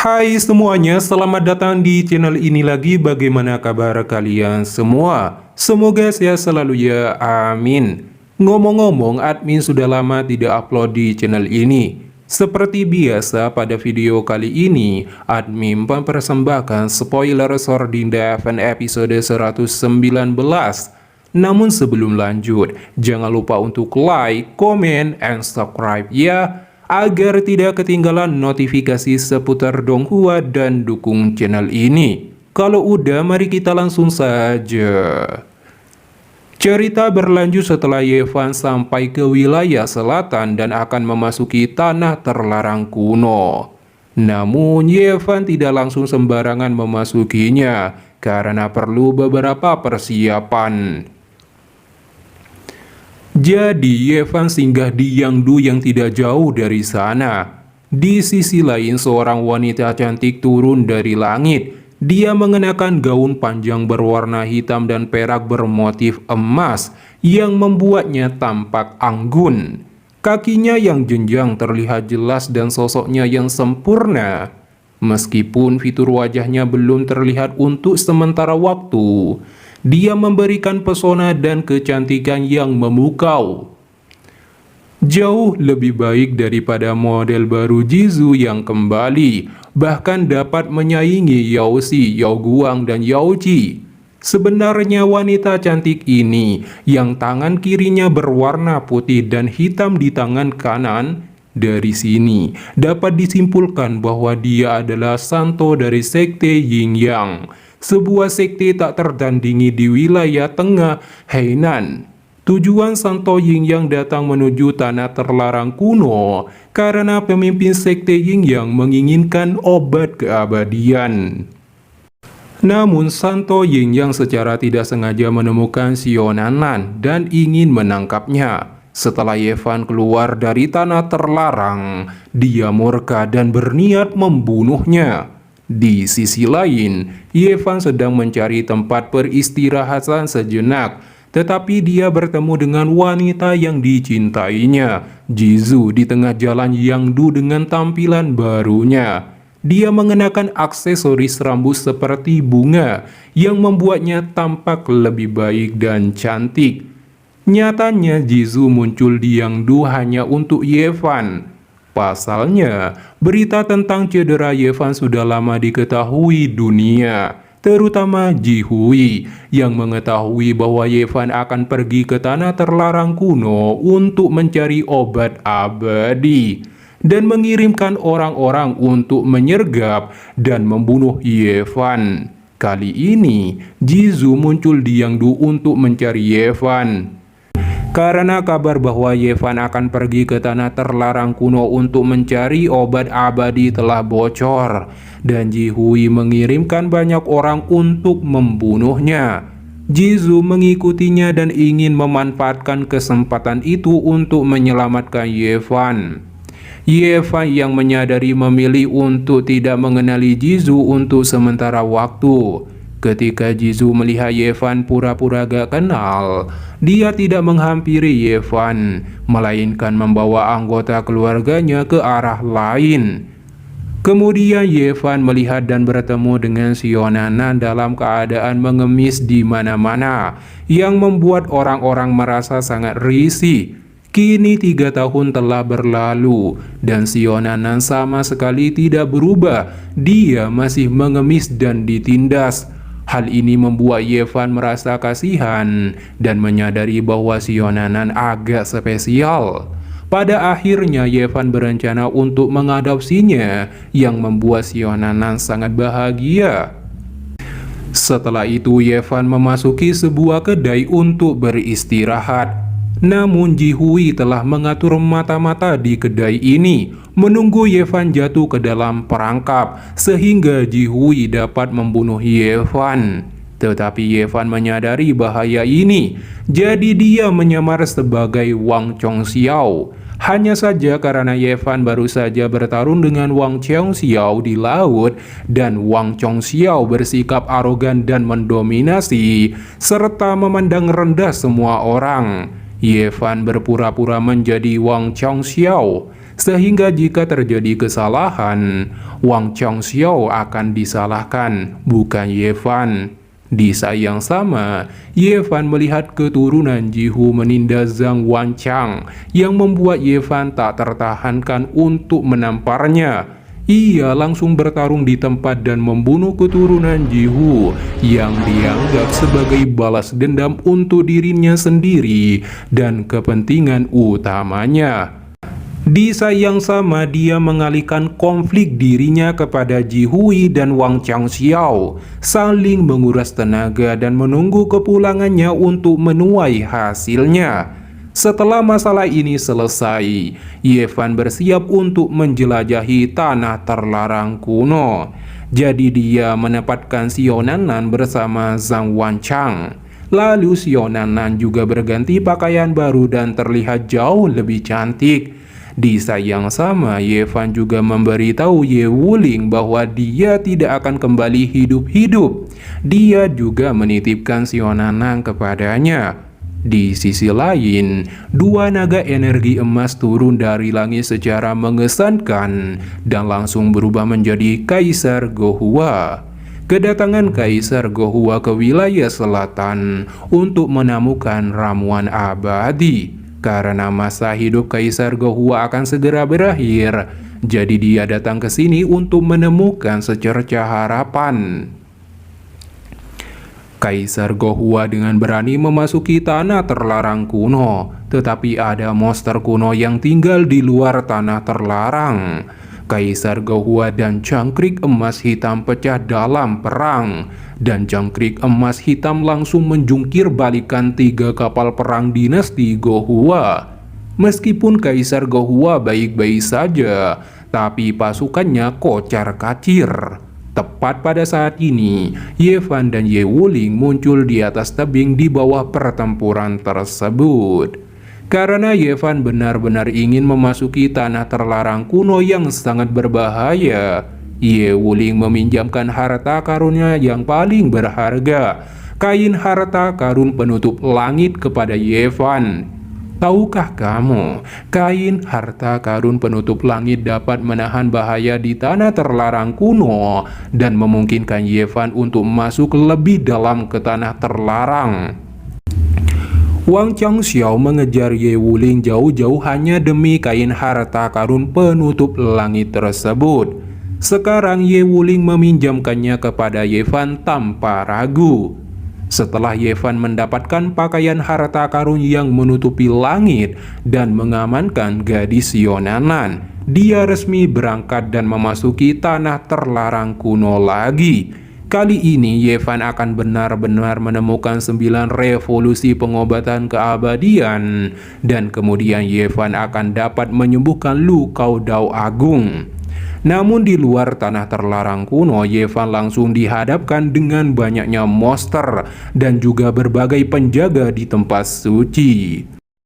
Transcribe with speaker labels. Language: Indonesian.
Speaker 1: Hai semuanya, selamat datang di channel ini lagi. Bagaimana kabar kalian semua? Semoga sehat selalu ya, amin. Ngomong-ngomong, admin sudah lama tidak upload di channel ini. Seperti biasa, pada video kali ini, admin mempersembahkan spoiler Sword in the Heaven episode 119. Namun sebelum lanjut, jangan lupa untuk like, comment, and subscribe ya, agar tidak ketinggalan notifikasi seputar Donghua dan dukung channel ini. Kalau udah, mari kita langsung saja. Cerita berlanjut setelah Yevan sampai ke wilayah selatan dan akan memasuki tanah terlarang kuno. Namun Yevan tidak langsung sembarangan memasukinya karena perlu beberapa persiapan. Jadi Yevan singgah di Yangdu yang tidak jauh dari sana. Di sisi lain, seorang wanita cantik turun dari langit. Dia mengenakan gaun panjang berwarna hitam dan perak bermotif emas yang membuatnya tampak anggun. Kakinya yang jenjang terlihat jelas dan sosoknya yang sempurna. Meskipun fitur wajahnya belum terlihat untuk sementara waktu, dia memberikan pesona dan kecantikan yang memukau. Jauh lebih baik daripada model baru Jizu yang kembali, bahkan dapat menyaingi Yao Xi, Yao Guang, dan Yao Ji. Sebenarnya wanita cantik ini, yang tangan kirinya berwarna putih dan hitam di tangan kanan, dari sini dapat disimpulkan bahwa dia adalah santo dari sekte Yin Yang, sebuah sekte tak tertandingi di wilayah tengah Hainan. Tujuan santo Yin Yang datang menuju tanah terlarang kuno karena pemimpin sekte Yin Yang menginginkan obat keabadian. Namun santo Yin Yang secara tidak sengaja menemukan Sionanan dan ingin menangkapnya. Setelah Yevan keluar dari tanah terlarang, dia murka dan berniat membunuhnya. Di sisi lain, Yevan sedang mencari tempat peristirahatan sejenak, tetapi dia bertemu dengan wanita yang dicintainya, Jizu, di tengah jalan Yangdu dengan tampilan barunya. Dia mengenakan aksesoris rambut seperti bunga yang membuatnya tampak lebih baik dan cantik. Nyatanya Jizu muncul di Yangdu hanya untuk Yevan. Pasalnya, berita tentang cedera Yevan sudah lama diketahui dunia, terutama Ji Hui yang mengetahui bahwa Yevan akan pergi ke tanah terlarang kuno untuk mencari obat abadi dan mengirimkan orang-orang untuk menyergap dan membunuh Yevan. Kali ini, Jizu muncul di Yangdu untuk mencari Yevan. Karena kabar bahwa Yevan akan pergi ke tanah terlarang kuno untuk mencari obat abadi telah bocor, dan Ji Hui mengirimkan banyak orang untuk membunuhnya. Jizu mengikutinya dan ingin memanfaatkan kesempatan itu untuk menyelamatkan Yevan. Yevan yang menyadari memilih untuk tidak mengenali Jizu untuk sementara waktu. Ketika Jizu melihat Yevan pura-pura gak kenal, dia tidak menghampiri Yevan, melainkan membawa anggota keluarganya ke arah lain. Kemudian Yevan melihat dan bertemu dengan Sionanan dalam keadaan mengemis di mana-mana, yang membuat orang-orang merasa sangat risih. Kini 3 tahun telah berlalu, dan Sionanan sama sekali tidak berubah. Dia masih mengemis dan ditindas. Hal ini membuat Yevan merasa kasihan dan menyadari bahwa Sionanan agak spesial. Pada akhirnya Yevan berencana untuk mengadopsinya, yang membuat Sionanan sangat bahagia. Setelah itu Yevan memasuki sebuah kedai untuk beristirahat. Namun Ji Hui telah mengatur mata-mata di kedai ini, menunggu Yevan jatuh ke dalam perangkap, sehingga Ji Hui dapat membunuh Yevan. Tetapi Yevan menyadari bahaya ini, jadi dia menyamar sebagai Wang Chongxiao. Hanya saja karena Yevan baru saja bertarung dengan Wang Chongxiao di laut, dan Wang Chongxiao bersikap arogan dan mendominasi, serta memandang rendah semua orang. Yevan berpura-pura menjadi Wang Chongxiao. Sehingga jika terjadi kesalahan, Wang Chongxiao akan disalahkan, bukan Ye Fan. Di saat yang sama, Ye Fan melihat keturunan Jihu menindas Zhang Wanchang yang membuat Ye Fan tak tertahankan untuk menamparnya. Ia langsung bertarung di tempat dan membunuh keturunan Jihu yang dianggap sebagai balas dendam untuk dirinya sendiri dan kepentingan utamanya. Di saat yang sama, dia mengalihkan konflik dirinya kepada Ji Hui dan Wang Chongxiao, saling menguras tenaga dan menunggu kepulangannya untuk menuai hasilnya. Setelah masalah ini selesai, Ye Fan bersiap untuk menjelajahi tanah terlarang kuno. Jadi dia menempatkan Xiao Nannan bersama Zhang Wanchang. Lalu Xiao Nannan juga berganti pakaian baru dan terlihat jauh lebih cantik. Di saat yang sama, Ye Fan juga memberitahu Ye Wuling bahwa dia tidak akan kembali hidup-hidup. Dia juga menitipkan Xiao Nannan kepadanya. Di sisi lain, dua naga energi emas turun dari langit secara mengesankan dan langsung berubah menjadi Kaisar Gohua. Kedatangan Kaisar Gohua ke wilayah selatan untuk menemukan ramuan abadi. Karena masa hidup Kaisar Gohua akan segera berakhir, jadi dia datang ke sini untuk menemukan secercah harapan. Kaisar Gohua dengan berani memasuki tanah terlarang kuno, tetapi ada monster kuno yang tinggal di luar tanah terlarang. Kaisar Gohua dan cangkrik emas hitam pecah dalam perang, dan cangkrik emas hitam langsung menjungkir balikan 3 kapal perang dinasti Gohua. Meskipun Kaisar Gohua baik-baik saja, tapi pasukannya kocar-kacir. Tepat pada saat ini, Ye Fan dan Ye Wuling muncul di atas tebing di bawah pertempuran tersebut. Karena Ye Fan benar-benar ingin memasuki tanah terlarang kuno yang sangat berbahaya, Ye Wuling meminjamkan harta karunnya yang paling berharga, kain harta karun penutup langit, kepada Ye Fan. Tahukah kamu, kain harta karun penutup langit dapat menahan bahaya di tanah terlarang kuno dan memungkinkan Ye Fan untuk masuk lebih dalam ke tanah terlarang. Wang Chongxiao mengejar Ye Wuling jauh-jauh hanya demi kain harta karun penutup langit tersebut. Sekarang Ye Wuling meminjamkannya kepada Ye Fan tanpa ragu. Setelah Ye Fan mendapatkan pakaian harta karun yang menutupi langit dan mengamankan gadis Xiao Nannan, dia resmi berangkat dan memasuki tanah terlarang kuno lagi. Kali ini Ye Fan akan benar-benar menemukan 9 revolusi pengobatan keabadian, dan kemudian Ye Fan akan dapat menyembuhkan Lu Kau Dao Agung. Namun di luar tanah terlarang kuno, Ye Fan langsung dihadapkan dengan banyaknya monster dan juga berbagai penjaga di tempat suci.